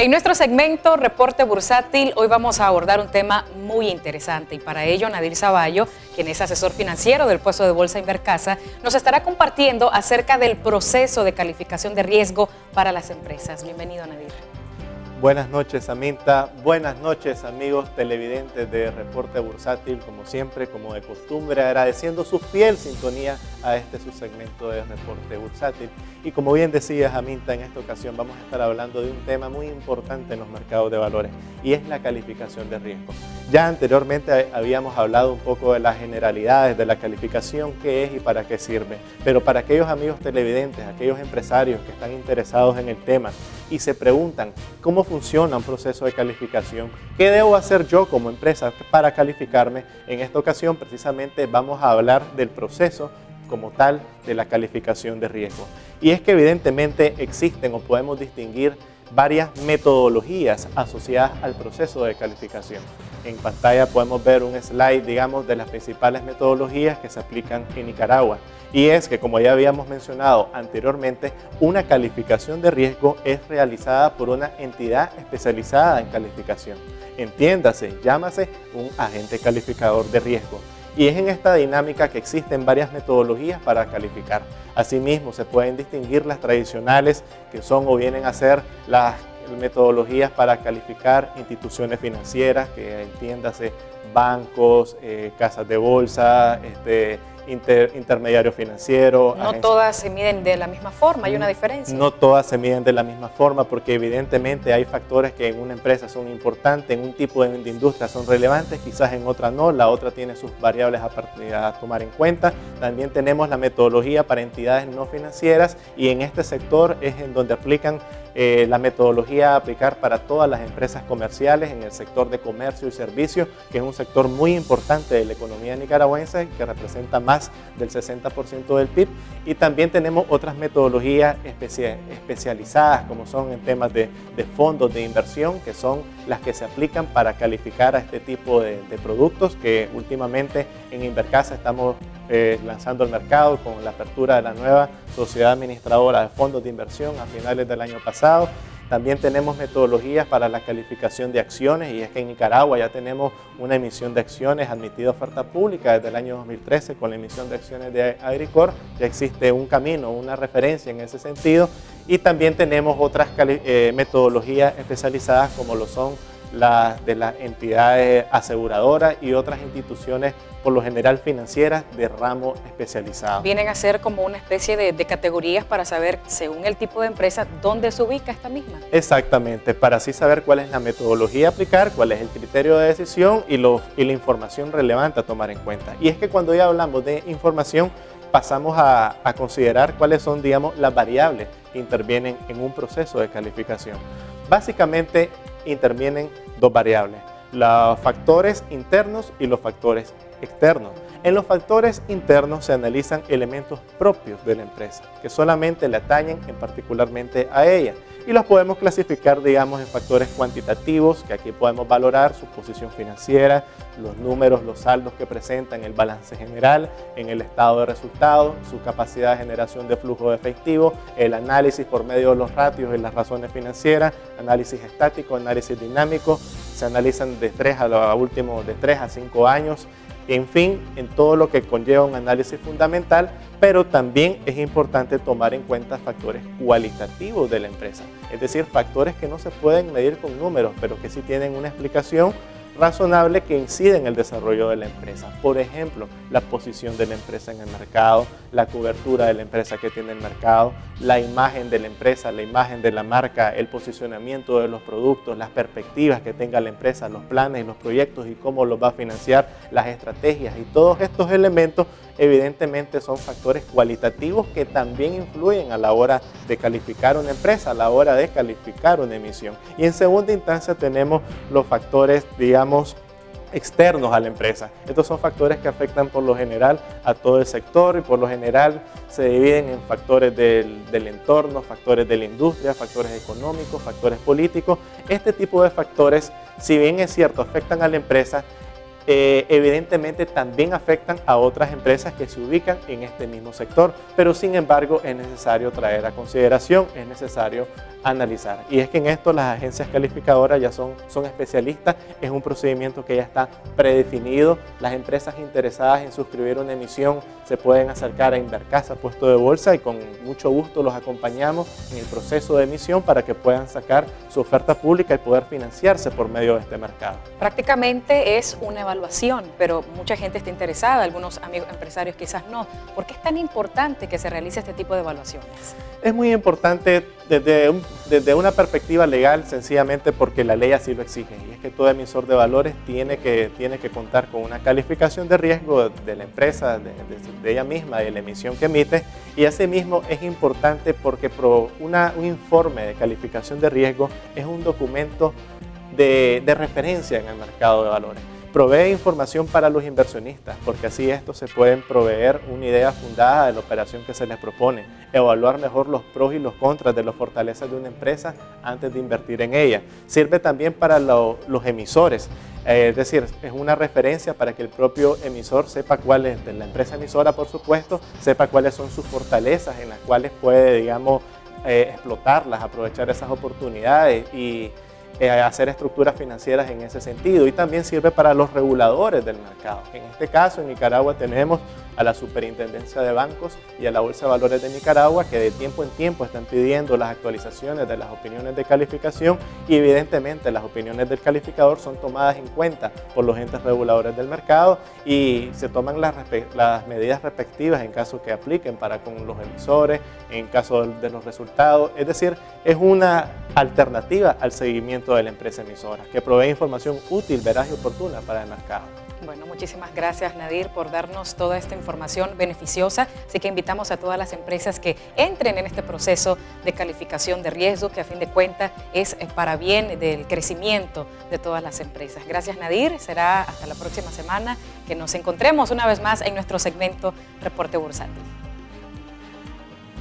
En nuestro segmento Reporte Bursátil, hoy vamos a abordar un tema muy interesante y para ello Nadir Zavallo, quien es asesor financiero del puesto de bolsa Invercasa, nos estará compartiendo acerca del proceso de calificación de riesgo para las empresas. Bienvenido, Nadir. Buenas noches, Aminta. Buenas noches, amigos televidentes de Reporte Bursátil. Como siempre, como de costumbre, agradeciendo su fiel sintonía a este subsegmento de Reporte Bursátil. Y como bien decías, Aminta, en esta ocasión vamos a estar hablando de un tema muy importante en los mercados de valores y es la calificación de riesgo. Ya anteriormente habíamos hablado un poco de las generalidades de la calificación, qué es y para qué sirve. Pero para aquellos amigos televidentes, aquellos empresarios que están interesados en el tema y se preguntan cómo funciona un proceso de calificación, qué debo hacer yo como empresa para calificarme, en esta ocasión precisamente vamos a hablar del proceso como tal de la calificación de riesgo. Y es que evidentemente existen o podemos distinguir varias metodologías asociadas al proceso de calificación. En pantalla podemos ver un slide, digamos, de las principales metodologías que se aplican en Nicaragua. Y es que, como ya habíamos mencionado anteriormente, una calificación de riesgo es realizada por una entidad especializada en calificación. Entiéndase, llámase un agente calificador de riesgo. Y es en esta dinámica que existen varias metodologías para calificar. Asimismo, se pueden distinguir las tradicionales, que son o vienen a ser las metodologías para calificar instituciones financieras, que entiéndase bancos, casas de bolsa, intermediarios financieros. No todas se miden de la misma forma, hay una diferencia. No todas se miden de la misma forma porque evidentemente hay factores que en una empresa son importantes, en un tipo de industria son relevantes, quizás en otra no, la otra tiene sus variables a tomar en cuenta. También tenemos la metodología para entidades no financieras y en este sector es en donde aplican la metodología a aplicar para todas las empresas comerciales en el sector de comercio y servicios, que es un sector muy importante de la economía nicaragüense, que representa más del 60% del PIB. Y también tenemos otras metodologías especializadas, como son en temas de fondos de inversión, que son las que se aplican para calificar a este tipo de productos que últimamente en Invercasa estamos lanzando al mercado con la apertura de la nueva sociedad administradora de fondos de inversión a finales del año pasado. También tenemos metodologías para la calificación de acciones y es que en Nicaragua ya tenemos una emisión de acciones admitida a oferta pública desde el año 2013 con la emisión de acciones de Agricor. Ya existe un camino, una referencia en ese sentido y también tenemos otras metodologías especializadas como lo son las de las entidades aseguradoras y otras instituciones por lo general financieras de ramo especializado. Vienen a ser como una especie de categorías para saber, según el tipo de empresa, dónde se ubica esta misma. Exactamente, para así saber cuál es la metodología a aplicar, cuál es el criterio de decisión y la información relevante a tomar en cuenta. Y es que cuando ya hablamos de información, pasamos a considerar cuáles son, digamos, las variables que intervienen en un proceso de calificación. Básicamente intervienen dos variables, los factores internos y los factores externos. En los factores internos se analizan elementos propios de la empresa que solamente le atañen particularmente a ella y los podemos clasificar, digamos, en factores cuantitativos, que aquí podemos valorar su posición financiera, los números, los saldos que presentan, el balance general, en el estado de resultados, su capacidad de generación de flujo de efectivo, el análisis por medio de los ratios y las razones financieras, análisis estático, análisis dinámico, se analizan de 3 a 5 años, en fin, en todo lo que conlleva un análisis fundamental, pero también es importante tomar en cuenta factores cualitativos de la empresa, es decir, factores que no se pueden medir con números, pero que sí tienen una explicación razonable que incide en el desarrollo de la empresa. Por ejemplo, la posición de la empresa en el mercado, la cobertura de la empresa que tiene el mercado, la imagen de la empresa, la imagen de la marca, el posicionamiento de los productos, las perspectivas que tenga la empresa, los planes y los proyectos y cómo los va a financiar, las estrategias y todos estos elementos evidentemente son factores cualitativos que también influyen a la hora de calificar una empresa, a la hora de calificar una emisión. Y en segunda instancia tenemos los factores, digamos, externos a la empresa. Estos son factores que afectan por lo general a todo el sector y por lo general se dividen en factores del entorno, factores de la industria, factores económicos, factores políticos. Este tipo de factores, si bien es cierto, afectan a la empresa, evidentemente también afectan a otras empresas que se ubican en este mismo sector, pero sin embargo es necesario traer a consideración, es necesario analizar. Y es que en esto las agencias calificadoras ya son especialistas, es un procedimiento que ya está predefinido. Las empresas interesadas en suscribir una emisión se pueden acercar a Invercasa, puesto de bolsa, y con mucho gusto los acompañamos en el proceso de emisión para que puedan sacar su oferta pública y poder financiarse por medio de este mercado. Prácticamente es una evaluación, pero mucha gente está interesada, algunos amigos empresarios quizás no. ¿Por qué es tan importante que se realice este tipo de evaluaciones? Es muy importante desde una perspectiva legal, sencillamente porque la ley así lo exige, y es que todo emisor de valores tiene que contar con una calificación de riesgo de la empresa, de ella misma, de la emisión que emite, y asimismo es importante porque un informe de calificación de riesgo es un documento de referencia en el mercado de valores. Provee información para los inversionistas, porque así estos se pueden proveer una idea fundada de la operación que se les propone, evaluar mejor los pros y los contras de las fortalezas de una empresa antes de invertir en ella. Sirve también para los emisores, es decir, es una referencia para que el propio emisor sepa cuáles, de la empresa emisora por supuesto, sepa cuáles son sus fortalezas en las cuales puede, digamos, explotarlas, aprovechar esas oportunidades y hacer estructuras financieras en ese sentido. Y también sirve para los reguladores del mercado. En este caso, en Nicaragua tenemos a la Superintendencia de Bancos y a la Bolsa de Valores de Nicaragua, que de tiempo en tiempo están pidiendo las actualizaciones de las opiniones de calificación, y evidentemente las opiniones del calificador son tomadas en cuenta por los entes reguladores del mercado y se toman las medidas respectivas en caso que apliquen para con los emisores, en caso de los resultados. Es decir, es una alternativa al seguimiento de la empresa emisora, que provee información útil, veraz y oportuna para el mercado. Bueno, muchísimas gracias, Nadir, por darnos toda esta información beneficiosa. Así que invitamos a todas las empresas que entren en este proceso de calificación de riesgo, que a fin de cuentas es para bien del crecimiento de todas las empresas. Gracias, Nadir. Será hasta la próxima semana que nos encontremos una vez más en nuestro segmento Reporte Bursátil.